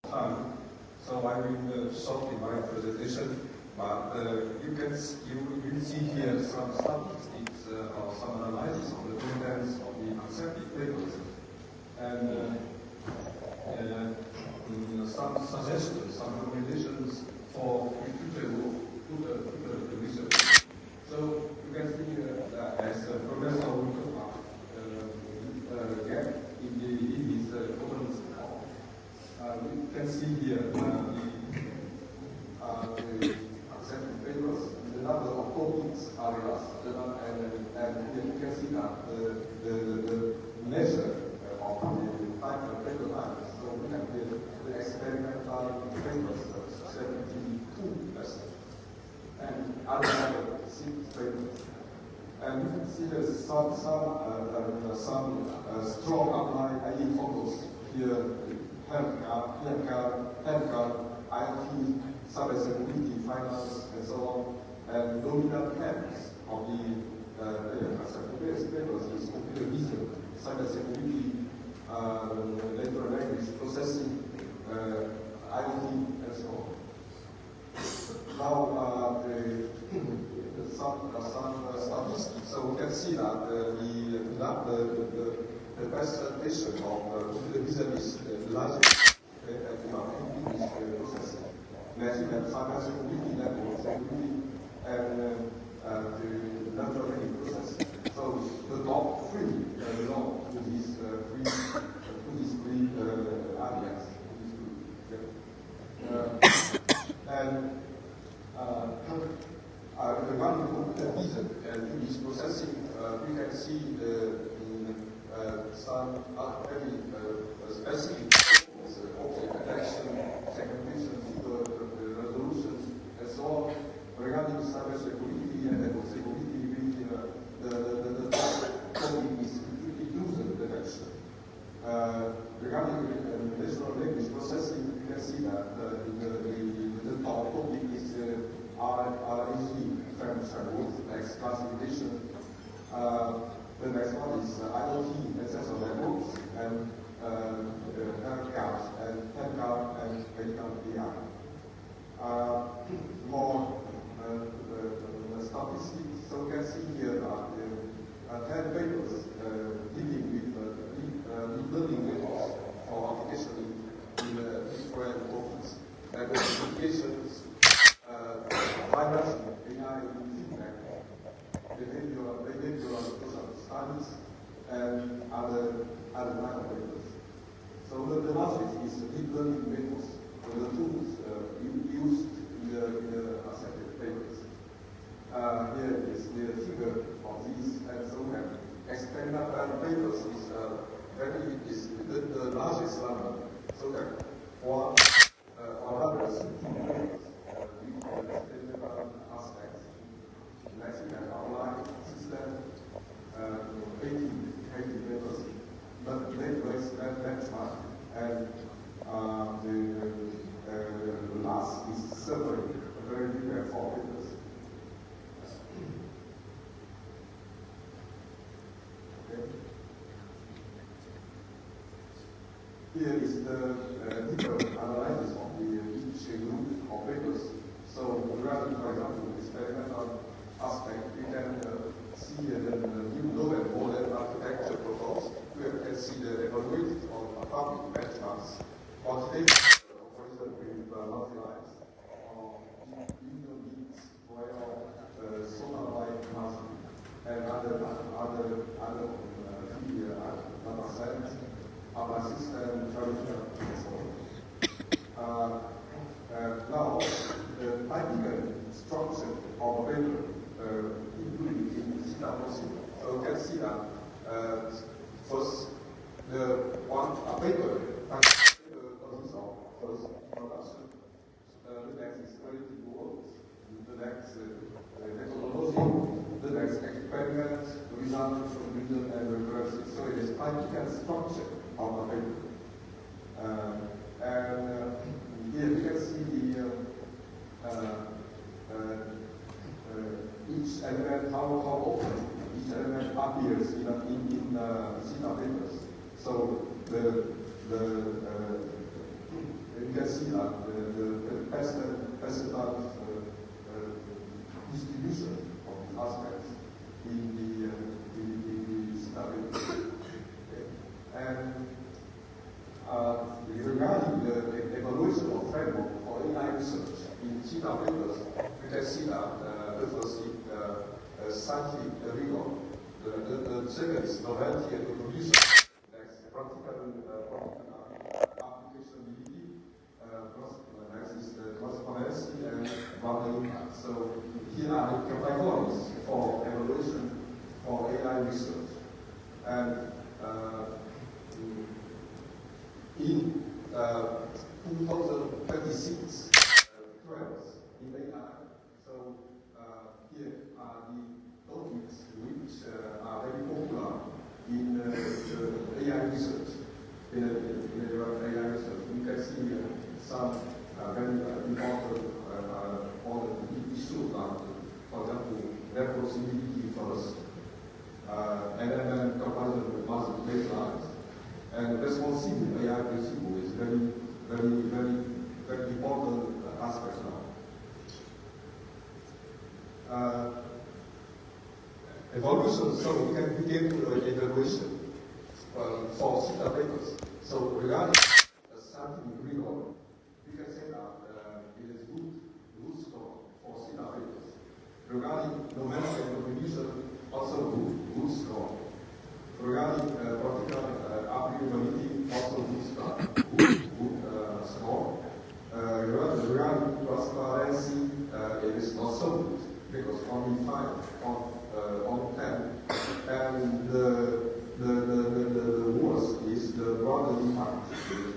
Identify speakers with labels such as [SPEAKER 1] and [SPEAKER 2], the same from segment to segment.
[SPEAKER 1] time, so I will shortly my presentation. But you will see here some statistics or some analysis of the contents of the accepted papers, and some suggestions, some recommendations for future research. So you can see that as Professor Wukopa gave in his comments, you can see here the accepted papers, the number of topics, areas, and here you can see that the measure of the type of paper types. So we have the experimental papers, 72%, and other 6 papers. And you can see there's some strong apply focus here. Healthcare, IoT, cybersecurity, finance, and so on. And dominant themes of the papers is computer vision, cybersecurity, natural language processing, IoT, and so on. Now, some statistics. So we can see that the presentation of computer vision is the largest processing. Imagine that cybersecurity, network security, and the natural language processing. So the top 3 belong to these three areas. Regarding computer vision and image processing, we can see some very specific object detection, segmentation, resolution, and so on. Regarding cybersecurity and network security, the topic is intrusion detection. Regarding natural language processing, you can see that the top topic is RNG framework, next classification. The next one is IoT and sensor networks, and healthcare and medical AI. More statistics. So you can see here that 10 papers dealing with learning methods for application in different topics and applications. Financing, AI, feedback, behavioral social studies, and other line of papers. So the largest is deep learning methods, the tools used in the accepted papers. Here is the figure of these, and so experimental papers is the largest number. So that 160 papers. Aspects. Next, we have online system, 80 papers, but database benchmark, and the last is survey, very different for papers. Okay. Here is the deeper analysis of each group of papers. So regarding, for example, experimental aspect, we can see the new law and model architecture proposed. We can see the evaluated on public benchmarks, quantitative, for example, with multi-lines, or individual needs, where solar light housing, and other data science, our system, traditional, and so on. Now, the typical structure of a paper included in the CWC. So you can see that first, a paper consists of first introduction, the next is theoretical work, the next methodology, the next experiment, result, conclusion, and recursive. So it is typical structure of a paper. Here you can see each element, how often each element appears in CETA papers. So you can see that the best distribution of these aspects in the study. Okay. And regarding the evaluation of framework for AI research in CETA papers, we can see that firstly, scientific rigor, the second is novelty and contribution, next practical applicability, next is transparency and value impact. So here are the categories for evaluation for AI research. And in 2026 trends in AI. So here are the topics which are very popular in AI research. In AI research, we can see some very important issues like, for example, reproducibility first, and then comparison with massive baselines. And responsive AI principle is very important aspect now. Evaluation, so we can begin with evaluation for CETA papers. So regarding scientific rigor, we can say that it is good score for CETA papers. Regarding novelty and contribution, also good score. Regarding practical applicability, also good score. Regarding transparency, it is not so good because only 5 on 10. And the worst is the broader impact,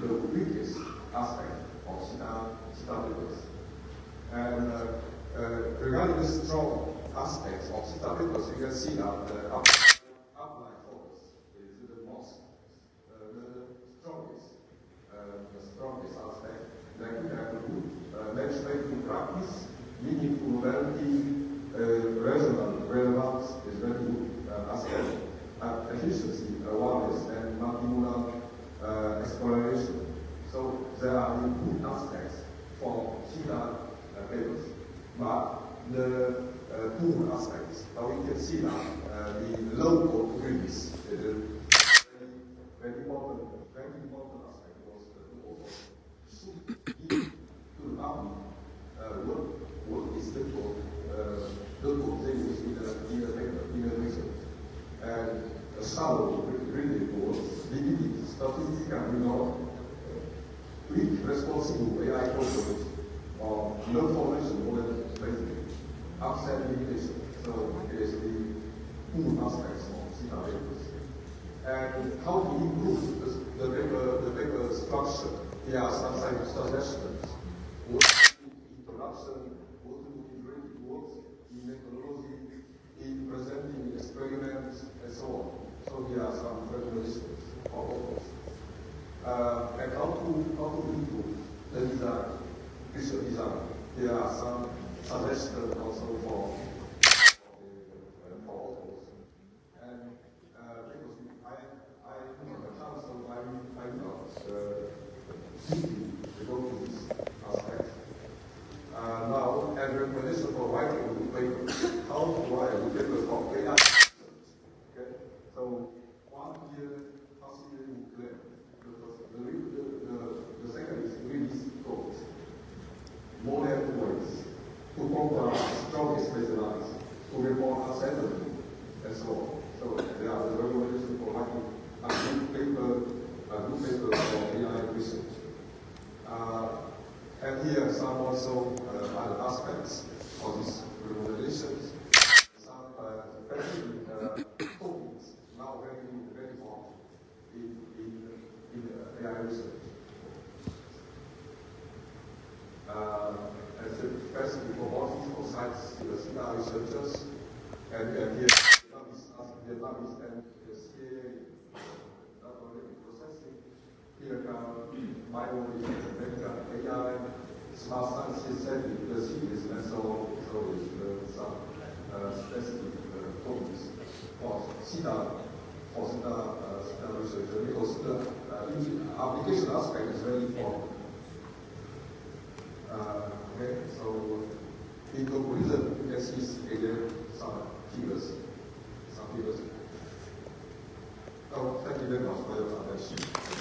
[SPEAKER 1] the weakest aspect of CETA papers. And regarding the strong aspects of CETA papers, you can see that the upline focus is the most, the strongest aspect. Then we have a good matchmaking practice, meaningful reality, regional relevance is very good aspect. Efficiency, awareness, and multimodal exploration. So there are good aspects for CETA papers, but the poor aspects, we can see that the low code release is a very important aspect was also should give to the public what is the code they use in the paper, in the research. And a shallow reading was limited statistical rigor, weak responsible AI programs, or no formation model basically, absent limitation. So it is the poor aspects of CETA papers. And how to improve the paper structure? Here are some suggestions. What to do in production, what to do in written works, in methodology, in presenting experiments, and so on. So here are some recommendations for authors. And how to improve the design, visual design. Here are some suggestions also for authors. And because I have a chance, so I'm not deeply go to this aspect. Now, as a recommendation for writing a good paper, how to write a good paper for AI research. Okay? So, one here, considering the second is release code. More than ways to compare strongly specialized, to report uncertainty, and so on. So, there are the recommendations for writing a good paper for AI research. And here some also other aspects of these recommendations. Some especially topics now very hot in AI research. And especially for more physical science, CETA researchers, and here Vietnamese and the CA processing. Here come biology, medical, AI, smart sciences, the cities, and so on. So it's some specific topics for CETA research, because the application aspect is very important. In conclusion, you can see again some figures. Thank you very much for your attention.